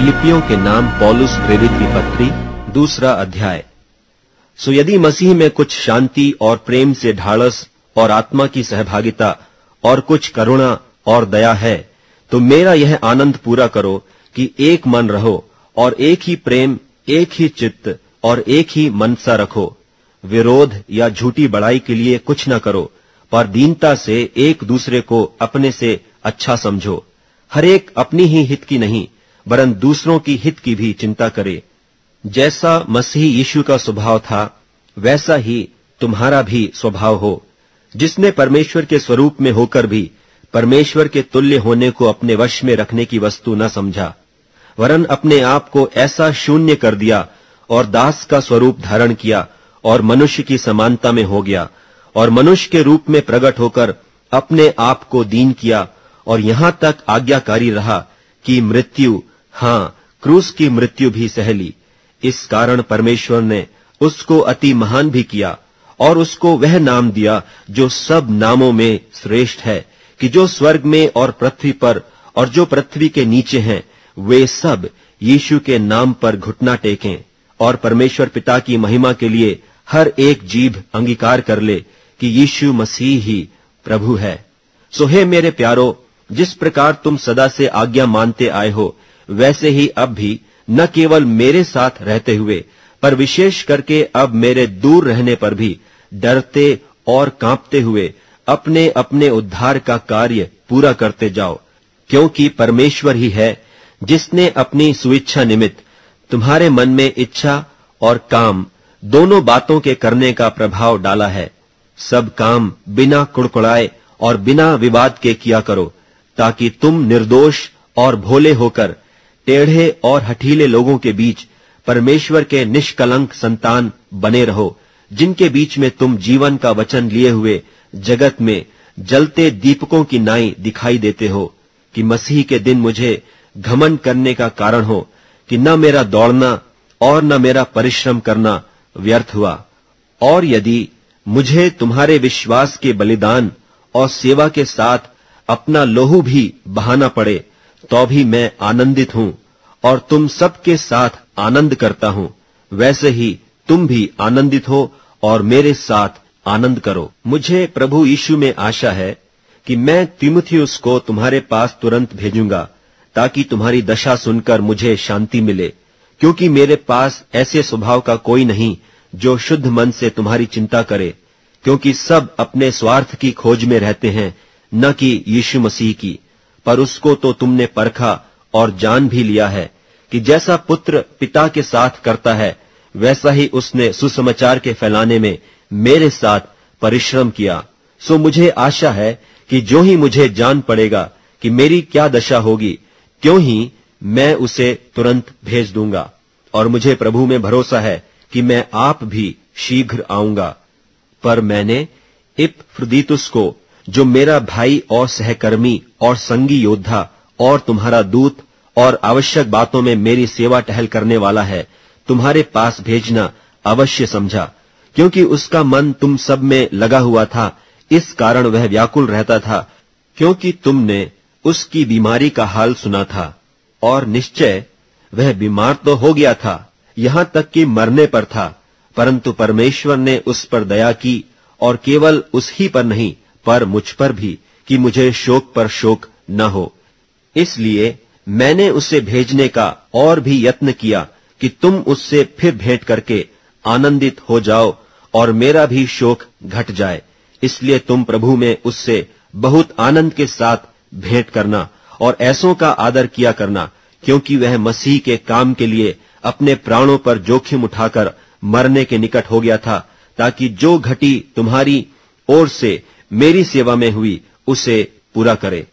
फिलिपियों के नाम पौलुस प्रेरित की पत्री, 2 अध्याय। सो यदि मसीह में कुछ शांति और प्रेम से ढाढ़स और आत्मा की सहभागिता और कुछ करुणा और दया है, तो मेरा यह आनंद पूरा करो कि एक मन रहो और एक ही प्रेम, एक ही चित्त और एक ही मनसा रखो। विरोध या झूठी बड़ाई के लिए कुछ न करो, पर दीनता से एक दूसरे को अपने से अच्छा समझो। हर एक अपनी ही हित की नहीं, वरन दूसरों की हित की भी चिंता करे। जैसा मसीह यीशु का स्वभाव था, वैसा ही तुम्हारा भी स्वभाव हो, जिसने परमेश्वर के स्वरूप में होकर भी परमेश्वर के तुल्य होने को अपने वश में रखने की वस्तु न समझा, वरन अपने आप को ऐसा शून्य कर दिया और दास का स्वरूप धारण किया और मनुष्य की समानता में हो गया, और मनुष्य के रूप में प्रकट होकर अपने आप को दीन किया और यहां तक आज्ञाकारी रहा कि मृत्यु, हाँ, क्रूस की मृत्यु भी सह ली। इस कारण परमेश्वर ने उसको अति महान भी किया और उसको वह नाम दिया जो सब नामों में श्रेष्ठ है, कि जो स्वर्ग में और पृथ्वी पर और जो पृथ्वी के नीचे हैं, वे सब यीशु के नाम पर घुटना टेकें और परमेश्वर पिता की महिमा के लिए हर एक जीभ अंगीकार कर ले कि यीशु मसीह ही प्रभु है। सो हे मेरे प्यारो, जिस प्रकार तुम सदा से आज्ञा मानते आए हो, वैसे ही अब भी न केवल मेरे साथ रहते हुए, पर विशेष करके अब मेरे दूर रहने पर भी डरते और कांपते हुए अपने अपने उद्धार का कार्य पूरा करते जाओ, क्योंकि परमेश्वर ही है जिसने अपनी सुइच्छा निमित्त तुम्हारे मन में इच्छा और काम दोनों बातों के करने का प्रभाव डाला है। सब काम बिना कुड़कुड़ाए और बिना विवाद के किया करो, ताकि तुम निर्दोष और भोले होकर टेढ़े और हठीले लोगों के बीच परमेश्वर के निष्कलंक संतान बने रहो, जिनके बीच में तुम जीवन का वचन लिए हुए जगत में जलते दीपकों की नाई दिखाई देते हो, कि मसीह के दिन मुझे घमंड करने का कारण हो कि न मेरा दौड़ना और न मेरा परिश्रम करना व्यर्थ हुआ। और यदि मुझे तुम्हारे विश्वास के बलिदान और सेवा के साथ अपना लोहू भी बहाना पड़े, तो भी मैं आनंदित हूं और तुम सबके साथ आनंद करता हूं। वैसे ही तुम भी आनंदित हो और मेरे साथ आनंद करो। मुझे प्रभु यीशु में आशा है कि मैं तीमुथियुस को तुम्हारे पास तुरंत भेजूंगा, ताकि तुम्हारी दशा सुनकर मुझे शांति मिले, क्योंकि मेरे पास ऐसे स्वभाव का कोई नहीं जो शुद्ध मन से तुम्हारी चिंता करे, क्योंकि सब अपने स्वार्थ की खोज में रहते हैं, न कि यीशु मसीह की। पर उसको तो तुमने परखा और जान भी लिया है कि जैसा पुत्र पिता के साथ करता है, वैसा ही उसने सुसमाचार के फैलाने में मेरे साथ परिश्रम किया। सो मुझे आशा है कि जो ही मुझे जान पड़ेगा कि मेरी क्या दशा होगी, त्यों ही मैं उसे तुरंत भेज दूंगा। और मुझे प्रभु में भरोसा है कि मैं आप भी शीघ्र आऊंगा। पर मैंने इपफ्रुदीतुस को, जो मेरा भाई और सहकर्मी और संगी योद्धा और तुम्हारा दूत और आवश्यक बातों में मेरी सेवा टहल करने वाला है, तुम्हारे पास भेजना अवश्य समझा, क्योंकि उसका मन तुम सब में लगा हुआ था। इस कारण वह व्याकुल रहता था, क्योंकि तुमने उसकी बीमारी का हाल सुना था। और निश्चय वह बीमार तो हो गया था, यहां तक कि मरने पर था, परंतु परमेश्वर ने उस पर दया की, और केवल उस ही पर नहीं, पर मुझ पर भी, कि मुझे शोक पर शोक न हो। इसलिए मैंने उसे भेजने का और भी यत्न किया कि तुम उससे फिर भेंट करके आनंदित हो जाओ और मेरा भी शोक घट जाए। इसलिए तुम प्रभु में उससे बहुत आनंद के साथ भेंट करना और ऐसों का आदर किया करना, क्योंकि वह मसीह के काम के लिए अपने प्राणों पर जोखिम उठाकर मरने के निकट हो गया था, ताकि जो घटी तुम्हारी ओर से मेरी सेवा में हुई, उसे पूरा करे।